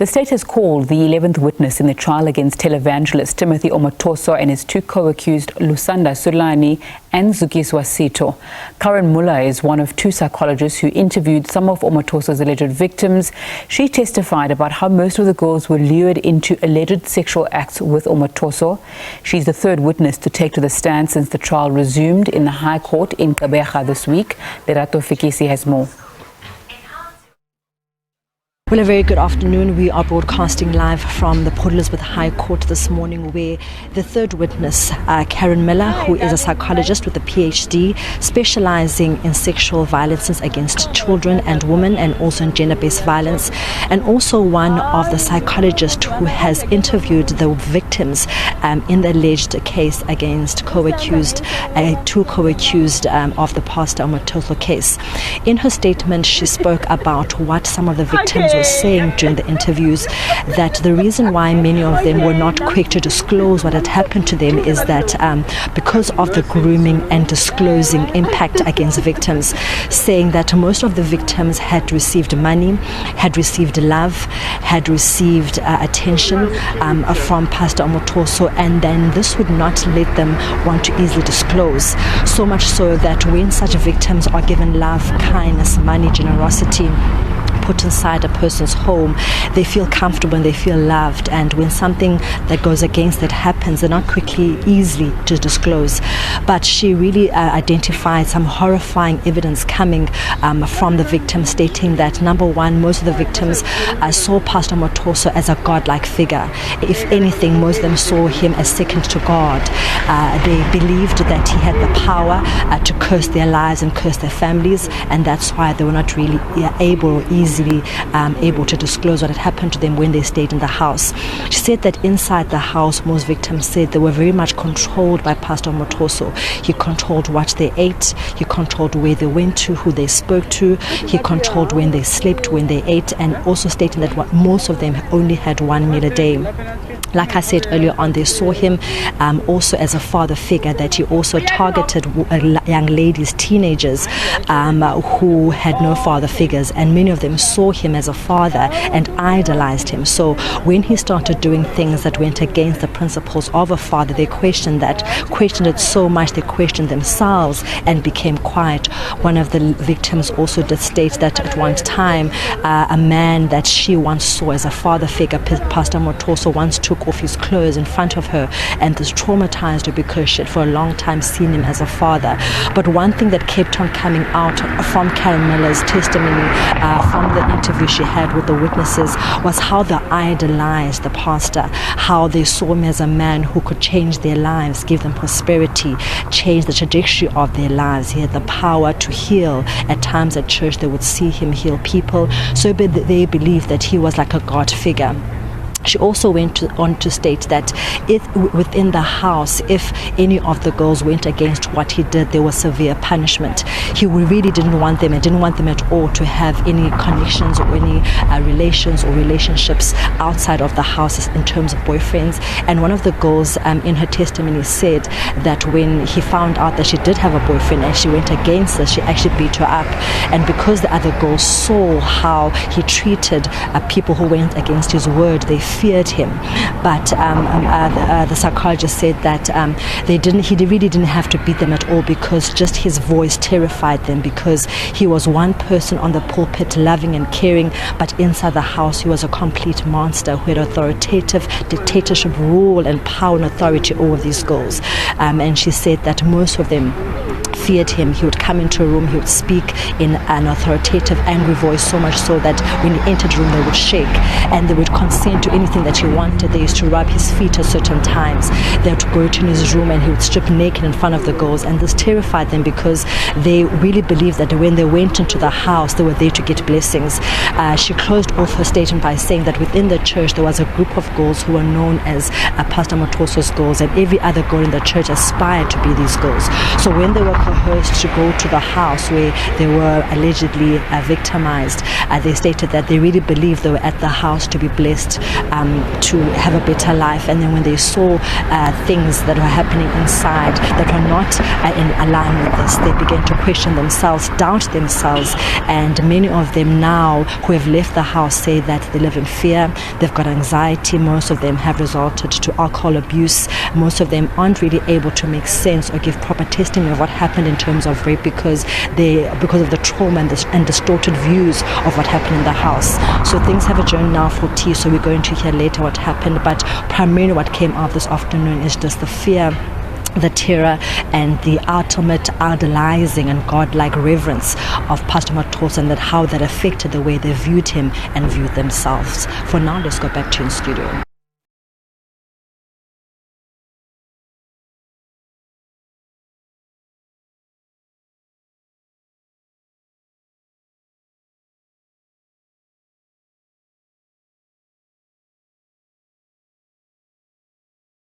The state has called the 11th witness in the trial against televangelist Timothy Omotoso and his two co-accused Lusanda, Sulani and Zukiswa, Sitho. Karen Muller is one of two psychologists who interviewed some of Omotoso's alleged victims. She testified about how most of the girls were lured into alleged sexual acts with Omotoso. She's the third witness to take to the stand since the trial resumed in the High Court in Gqeberha this week. Lerato Fikisi has more. Well, a very good afternoon. We are broadcasting live from the Port Elizabeth High Court this morning, where the third witness, Karen Muller, who is a psychologist with a PhD specializing in sexual violences against children and women, and also in gender-based violence, and also one of the psychologists who has interviewed the victims in the alleged case against two co-accused of the Pastor Omotoso case. In her statement, she spoke about what some of the victims were saying during the interviews, that the reason why many of them were not quick to disclose what had happened to them is that because of the grooming and disclosing impact against victims, saying that most of the victims had received money, had received love, had received attention from Pastor Omotoso, and then this would not let them want to easily disclose. So much so that when such victims are given love, kindness, money, generosity, put inside a person's home, they feel comfortable and they feel loved, and when something that goes against that happens, they're not easily to disclose. But she really identified some horrifying evidence coming from the victims, stating that, number one, most of the victims saw Pastor Omotoso as a godlike figure. If anything, most of them saw him as second to God. They believed that he had the power to curse their lives and curse their families, and that's why they were not really easily able to disclose what had happened to them when they stayed in the house. She said that inside the house, most victims said they were very much controlled by Pastor Omotoso. He controlled what they ate, he controlled where they went to, who they spoke to, he controlled when they slept, when they ate, and also stating that most of them only had one meal a day. Like I said earlier on, they saw him also as a father figure, that he also targeted young ladies, teenagers who had no father figures, and many of them saw him as a father and idolized him. So when he started doing things that went against the principles of a father, they questioned it so much, they questioned themselves and became quiet. One of the victims also did state that at one time, a man that she once saw as a father figure, Pastor Omotoso, once took off his clothes in front of her, and this traumatized her because she had for a long time seen him as a father. But one thing that kept on coming out from Karen Muller's testimony, from the interview she had with the witnesses, was how they idolized the pastor, how they saw him as a man who could change their lives, give them prosperity, change the trajectory of their lives. He had the power to heal. At times at church they would see him heal people, so they believed that he was like a God figure. She also went on to state that if within the house, if any of the girls went against what he did, there was severe punishment. He really didn't want them, and didn't want them at all to have any connections or any relations or relationships outside of the house in terms of boyfriends. And one of the girls in her testimony said that when he found out that she did have a boyfriend and she went against her, she actually beat her up. And because the other girls saw how he treated people who went against his word, they feared him. But the psychologist said that he really didn't have to beat them at all, because just his voice terrified them, because he was one person on the pulpit, loving and caring, but inside the house he was a complete monster who had authoritative dictatorship rule and power and authority over these girls. And she said that most of them feared him. He would come into a room, he would speak in an authoritative, angry voice, so much so that when he entered the room they would shake, and they would consent to anything that he wanted. They used to rub his feet at certain times. They would go to his room and he would strip naked in front of the girls, and this terrified them because they really believed that when they went into the house they were there to get blessings. She closed off her statement by saying that within the church there was a group of girls who were known as Pastor Omotoso's girls, and every other girl in the church aspired to be these girls. So when they were coerced to go to the house where they were allegedly victimized. They stated that they really believed they were at the house to be blessed, to have a better life, and then when they saw things that were happening inside that were not in alignment with this, they began to question themselves, doubt themselves, and many of them now who have left the house say that they live in fear, they've got anxiety, most of them have resorted to alcohol abuse, most of them aren't really able to make sense or give proper testimony of what happened in terms of rape because of the trauma and distorted views of what happened in the house. So things have adjourned now for tea, so we're going to hear later what happened, but primarily what came out this afternoon is just the fear, the terror, and the ultimate idolizing and godlike reverence of Pastor Omotoso, and that how that affected the way they viewed him and viewed themselves. For now, let's go back to you in studio.